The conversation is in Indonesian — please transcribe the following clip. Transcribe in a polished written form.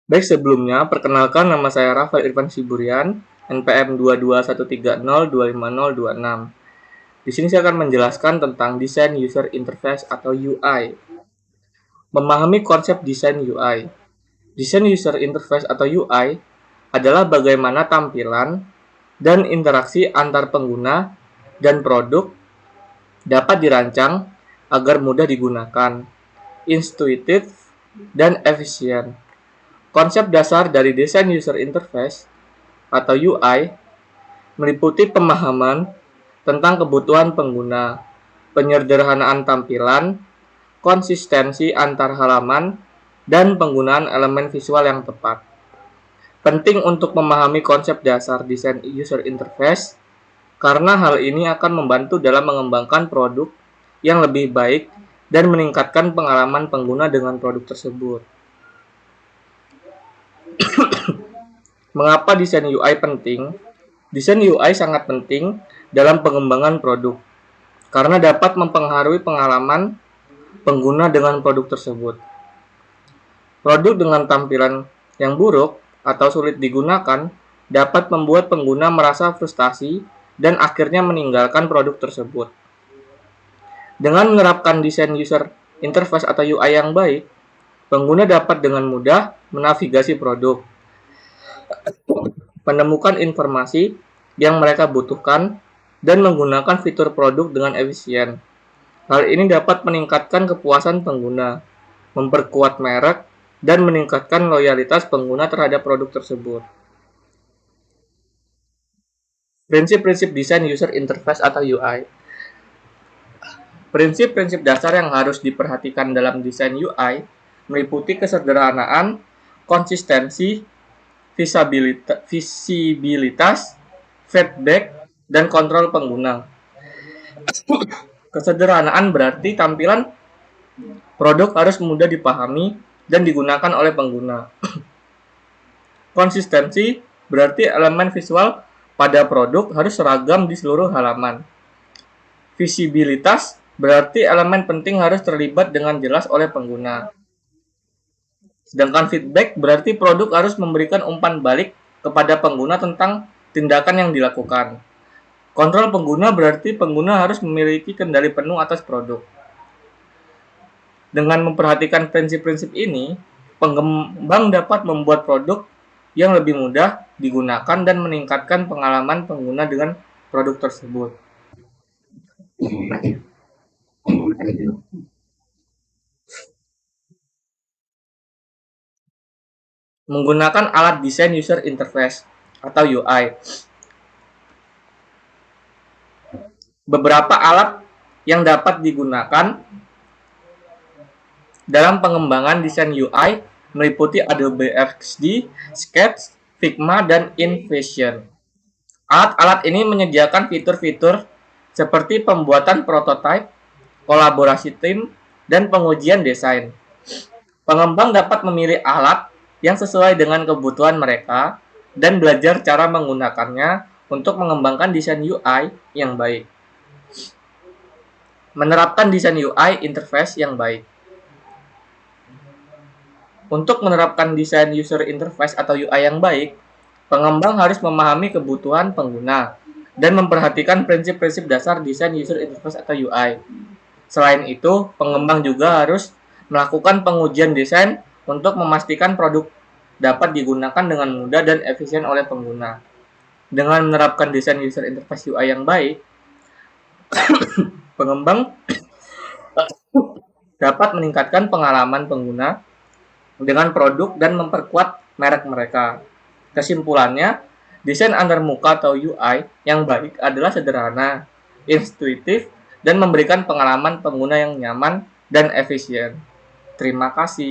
Baik, sebelumnya perkenalkan nama saya Rafael Irfan Siburian, NPM 22130250026. Di sini saya akan menjelaskan tentang desain user interface atau UI. Memahami konsep desain UI. Desain user interface atau UI adalah bagaimana tampilan dan interaksi antar pengguna dan produk dapat dirancang agar mudah digunakan, intuitif, dan efisien. Konsep dasar dari desain user interface atau UI meliputi pemahaman tentang kebutuhan pengguna, penyederhanaan tampilan, konsistensi antar halaman, dan penggunaan elemen visual yang tepat. Penting untuk memahami konsep dasar desain user interface karena hal ini akan membantu dalam mengembangkan produk yang lebih baik dan meningkatkan pengalaman pengguna dengan produk tersebut. Mengapa desain UI penting? Desain UI sangat penting dalam pengembangan produk karena dapat mempengaruhi pengalaman pengguna dengan produk tersebut. Produk dengan tampilan yang buruk atau sulit digunakan dapat membuat pengguna merasa frustasi dan akhirnya meninggalkan produk tersebut. Dengan menerapkan desain user interface atau UI yang baik, pengguna dapat dengan mudah menavigasi produk, menemukan informasi yang mereka butuhkan, dan menggunakan fitur produk dengan efisien. Hal ini dapat meningkatkan kepuasan pengguna, memperkuat merek, dan meningkatkan loyalitas pengguna terhadap produk tersebut. Prinsip-prinsip desain user interface atau UI. Prinsip-prinsip dasar yang harus diperhatikan dalam desain UI meliputi kesederhanaan, konsistensi, visibilitas, feedback, dan kontrol pengguna. Kesederhanaan berarti tampilan produk harus mudah dipahami dan digunakan oleh pengguna. Konsistensi berarti elemen visual pada produk harus seragam di seluruh halaman. Visibilitas berarti elemen penting harus terlibat dengan jelas oleh pengguna. Sedangkan feedback berarti produk harus memberikan umpan balik kepada pengguna tentang tindakan yang dilakukan. Kontrol pengguna berarti pengguna harus memiliki kendali penuh atas produk. Dengan memperhatikan prinsip-prinsip ini, pengembang dapat membuat produk yang lebih mudah digunakan dan meningkatkan pengalaman pengguna dengan produk tersebut. Menggunakan alat desain user interface atau UI. Beberapa alat yang dapat digunakan dalam pengembangan desain UI meliputi Adobe XD, Sketch, Figma, dan InVision. Alat-alat ini menyediakan fitur-fitur seperti pembuatan prototipe, kolaborasi tim, dan pengujian desain. Pengembang dapat memilih alat yang sesuai dengan kebutuhan mereka dan belajar cara menggunakannya untuk mengembangkan desain UI yang baik. Menerapkan desain UI interface yang baik. Untuk menerapkan desain user interface atau UI yang baik, pengembang harus memahami kebutuhan pengguna dan memperhatikan prinsip-prinsip dasar desain user interface atau UI. Selain itu, pengembang juga harus melakukan pengujian desain untuk memastikan produk dapat digunakan dengan mudah dan efisien oleh pengguna. Dengan menerapkan desain user interface UI yang baik, pengembang dapat meningkatkan pengalaman pengguna dengan produk dan memperkuat merek mereka. Kesimpulannya, desain antarmuka atau UI yang baik adalah sederhana, intuitif, dan memberikan pengalaman pengguna yang nyaman dan efisien. Terima kasih.